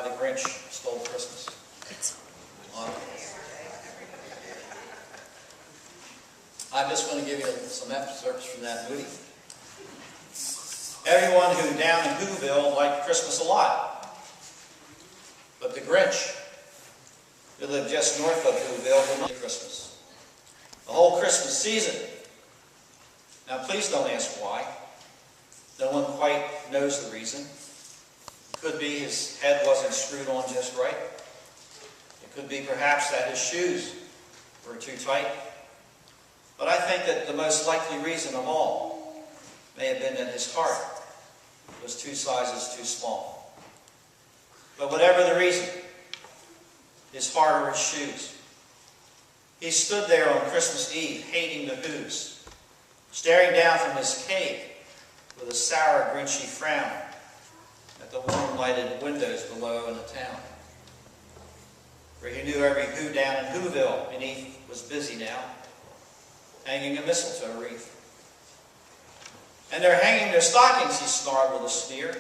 how the Grinch stole Christmas. I'm just going to give you some excerpts from that movie. Everyone who down in Whoville liked Christmas a lot. But the Grinch, who lived just north of Whoville, did not Christmas. The whole Christmas season. Now please don't ask why. No one quite knows the reason. It could be his head wasn't screwed on just right. It could be perhaps that his shoes were too tight. But I think that the most likely reason of all may have been that his heart was 2 sizes too small. But whatever the reason, his heart or his shoes, he stood there on Christmas Eve hating the Whos, staring down from his cave with a sour, grinchy frown at the warm-lighted windows below in the town, where he knew every Who down in Whoville beneath was busy now, hanging a mistletoe wreath. And they're hanging their stockings, he snarled with a sneer.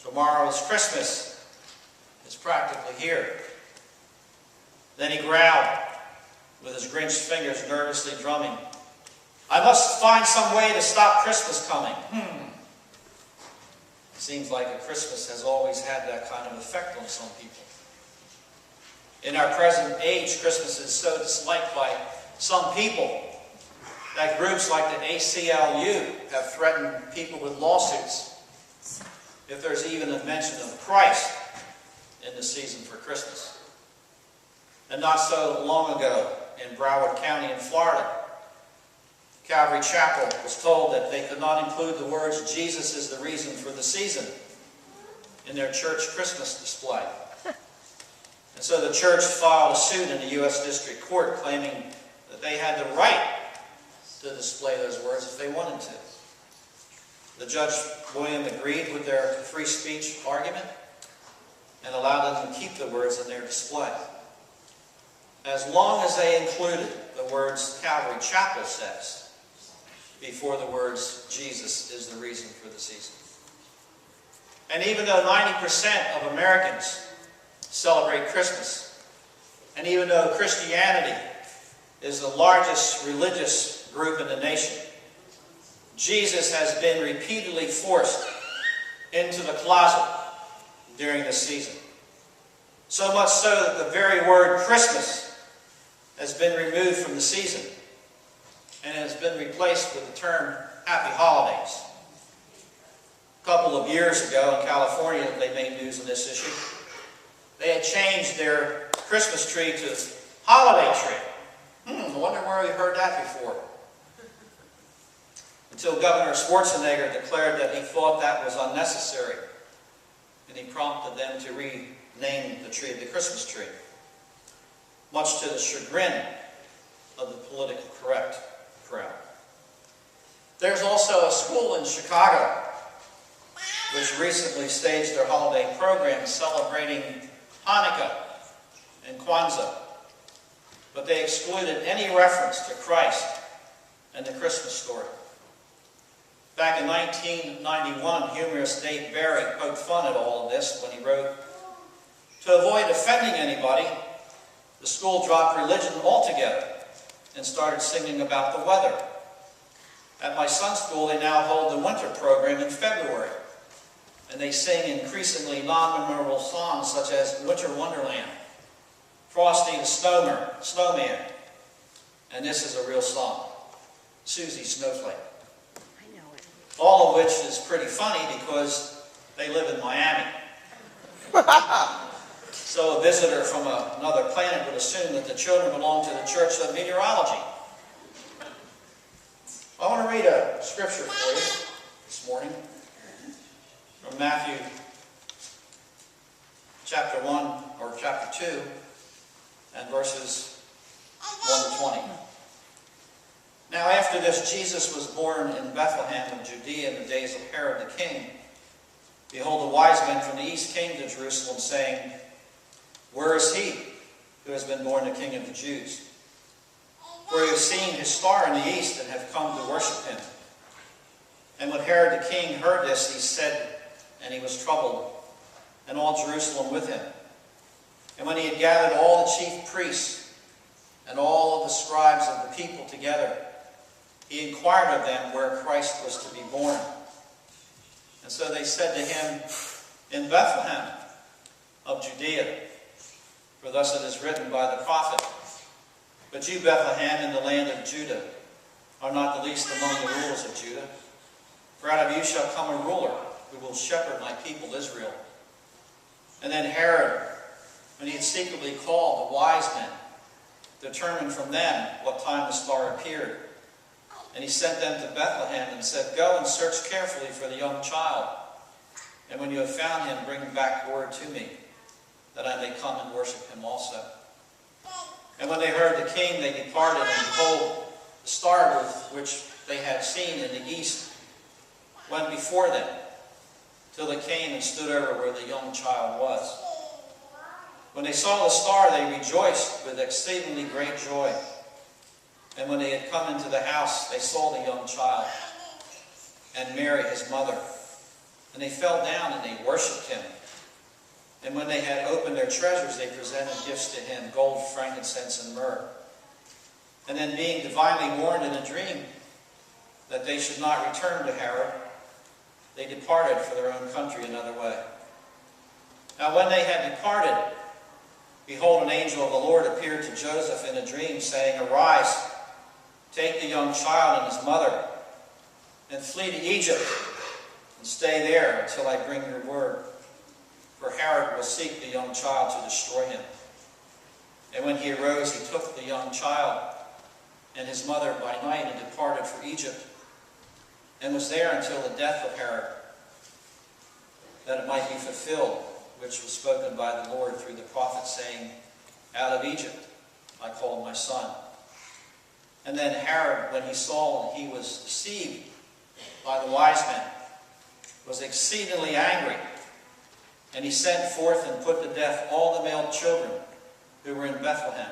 Tomorrow is Christmas. It's practically here. Then he growled, with his Grinch fingers nervously drumming, I must find some way to stop Christmas coming. It seems like a Christmas has always had that kind of effect on some people. In our present age, Christmas is so disliked by some people that groups like the ACLU have threatened people with lawsuits if there's even a mention of Christ in the season for Christmas. And not so long ago in Broward County in Florida, Calvary Chapel was told that they could not include the words Jesus is the reason for the season in their church Christmas display. And so the church filed a suit in the U.S. District Court claiming that they had the right to display those words if they wanted to. The Judge William agreed with their free speech argument and allowed them to keep the words in their display, as long as they included the words Calvary Chapel says before the words Jesus is the reason for the season. And even though 90% of Americans celebrate Christmas, and even though Christianity is the largest religious group in the nation, Jesus has been repeatedly forced into the closet during this season. So much so that the very word Christmas has been removed from the season and has been replaced with the term Happy Holidays. A couple of years ago in California, they made news on this issue. They had changed their Christmas tree to holiday tree. I wonder where we heard that before. Until Governor Schwarzenegger declared that he thought that was unnecessary, and he prompted them to rename the tree the Christmas tree, much to the chagrin of the politically correct crowd. There's also a school in Chicago which recently staged their holiday program celebrating Hanukkah and Kwanzaa, but they excluded any reference to Christ and the Christmas story. Back in 1991, humorist Dave Barry poked fun at all of this when he wrote, to avoid offending anybody, the school dropped religion altogether and started singing about the weather. At my son's school, they now hold the winter program in February, and they sing increasingly non-memorable songs such as Winter Wonderland, Frosty the Snowman, and this is a real song, Susie Snowflake. I know it. All of which is pretty funny because they live in Miami. So a visitor from another planet would assume that the children belong to the Church of Meteorology. I want to read a scripture for you this morning from Matthew chapter 1 or chapter 2 and verses 1 to 20. Now after this, Jesus was born in Bethlehem of Judea in the days of Herod the king. Behold, the wise men from the east came to Jerusalem, saying, Where is he who has been born the King of the Jews? For we have seen his star in the east and have come to worship him. And when Herod the king heard this, he said, and he was troubled, and all Jerusalem with him. And when he had gathered all the chief priests and all of the scribes of the people together, he inquired of them where Christ was to be born. And so they said to him, in Bethlehem of Judea, for thus it is written by the prophet, but you, Bethlehem, in the land of Judah, are not the least among the rulers of Judah. For out of you shall come a ruler who will shepherd my people Israel. And then Herod, when he had secretly called the wise men, determined from them what time the star appeared. And he sent them to Bethlehem and said, go and search carefully for the young child. And when you have found him, bring back word to me, that I may come and worship him also. And when they heard the king, they departed, and behold, the star which they had seen in the east went before them, till they came and stood over where the young child was. When they saw the star, they rejoiced with exceedingly great joy. And when they had come into the house, they saw the young child, and Mary his mother. And they fell down and they worshipped him. And when they had opened their treasures, they presented gifts to him, gold, frankincense, and myrrh. And then being divinely warned in a dream that they should not return to Herod, they departed for their own country another way. Now when they had departed, behold, an angel of the Lord appeared to Joseph in a dream, saying, arise, take the young child and his mother, and flee to Egypt, and stay there until I bring your word. For Herod will seek the young child to destroy him. And when he arose, he took the young child and his mother by night and departed for Egypt, and was there until the death of Herod, that it might be fulfilled, which was spoken by the Lord through the prophet, saying, out of Egypt I called my son. And then Herod, when he saw that he was deceived by the wise men, was exceedingly angry, and he sent forth and put to death all the male children who were in Bethlehem,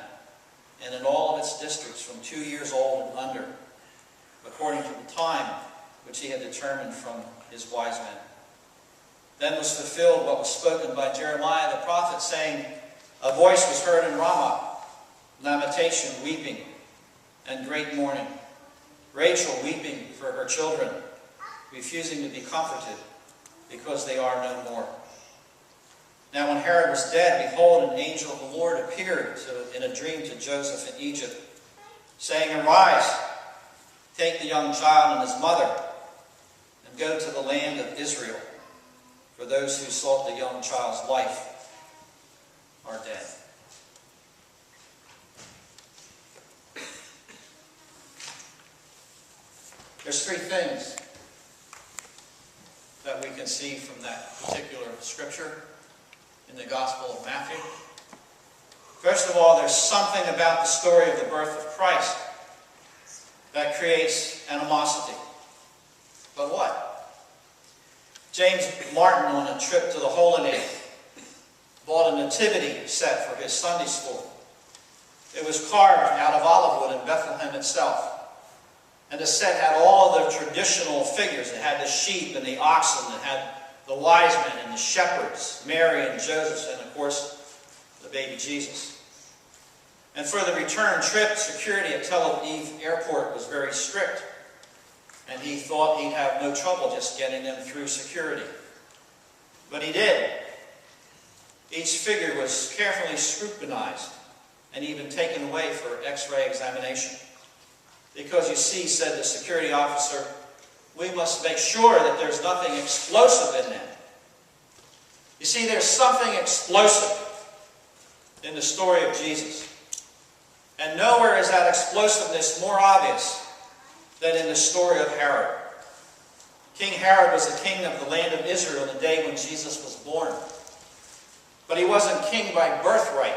and in all of its districts from 2 years old and under, according to the time which he had determined from his wise men. Then was fulfilled what was spoken by Jeremiah the prophet, saying, a voice was heard in Ramah, lamentation, weeping, and great mourning. Rachel weeping for her children, refusing to be comforted, because they are no more. Now when Herod was dead, behold, an angel of the Lord appeared in a dream to Joseph in Egypt, saying, arise, take the young child and his mother, and go to the land of Israel, for those who sought the young child's life are dead. There's three things that we can see from that particular scripture in the Gospel of Matthew. First of all, there's something about the story of the birth of Christ that creates animosity. But what? James Martin, on a trip to the Holy Land, bought a nativity set for his Sunday school. It was carved out of olive wood in Bethlehem itself. And the set had all of the traditional figures. It had the sheep and the oxen. It had the wise men and the shepherds, Mary and Joseph, and of course, the baby Jesus. And for the return trip, security at Tel Aviv airport was very strict. And he thought he'd have no trouble just getting them through security. But he did. Each figure was carefully scrutinized and even taken away for X-ray examination. Because you see, said the security officer, we must make sure that there's nothing explosive in them. You see, there's something explosive in the story of Jesus. And nowhere is that explosiveness more obvious than in the story of Herod. King Herod was the king of the land of Israel the day when Jesus was born. But he wasn't king by birthright,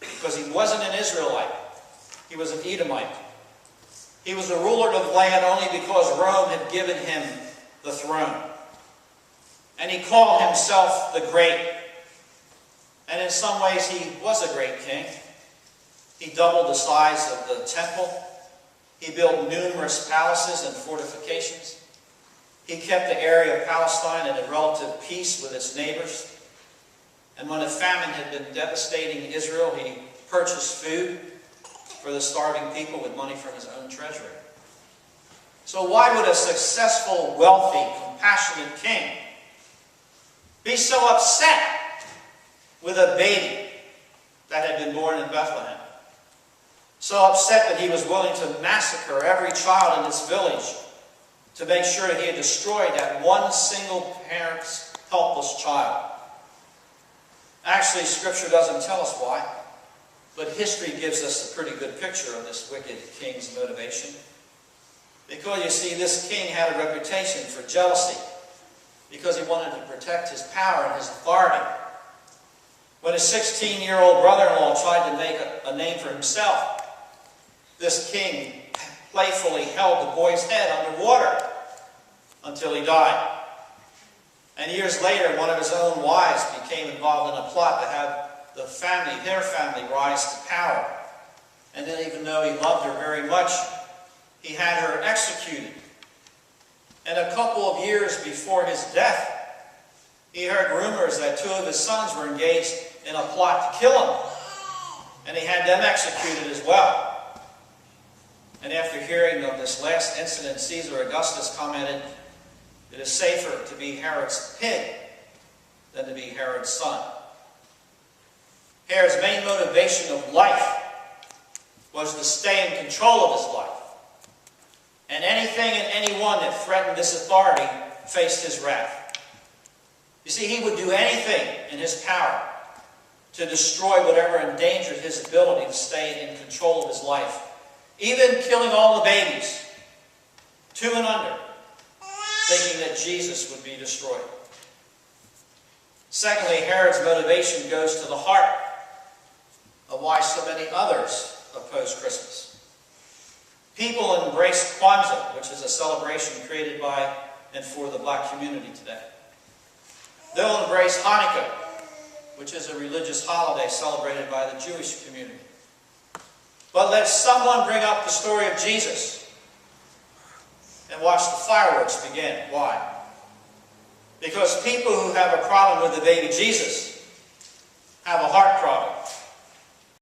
because he wasn't an Israelite. He was an Edomite. He was a ruler of the land only because Rome had given him the throne. And he called himself the Great. And in some ways he was a great king. He doubled the size of the temple. He built numerous palaces and fortifications. He kept the area of Palestine in a relative peace with its neighbors. And when a famine had been devastating Israel, he purchased food for the starving people with money from his own treasury. So why would a successful, wealthy, compassionate king be so upset with a baby that had been born in Bethlehem? So upset that he was willing to massacre every child in his village to make sure that he had destroyed that one single parent's helpless child. Actually, Scripture doesn't tell us why, but history gives us a pretty good picture of this wicked king's motivation. Because you see, this king had a reputation for jealousy because he wanted to protect his power and his authority. When his 16-year-old brother-in-law tried to make a name for himself, this king playfully held the boy's head underwater until he died. And years later, one of his own wives became involved in a plot to have their family rise to power. And then, even though he loved her very much, he had her executed. And a couple of years before his death, he heard rumors that two of his sons were engaged in a plot to kill him. And he had them executed as well. And after hearing of this last incident, Caesar Augustus commented, "It is safer to be Herod's pig than to be Herod's son." Herod's main motivation of life was to stay in control of his life. And anything and anyone that threatened this authority faced his wrath. You see, he would do anything in his power to destroy whatever endangered his ability to stay in control of his life. Even killing all the babies, 2 and under, thinking that Jesus would be destroyed. Secondly, Herod's motivation goes to the heart of why so many others oppose Christmas. People embrace Kwanzaa, which is a celebration created by and for the black community today. They'll embrace Hanukkah, which is a religious holiday celebrated by the Jewish community. But let someone bring up the story of Jesus and watch the fireworks begin. Why? Because people who have a problem with the baby Jesus have a heart problem.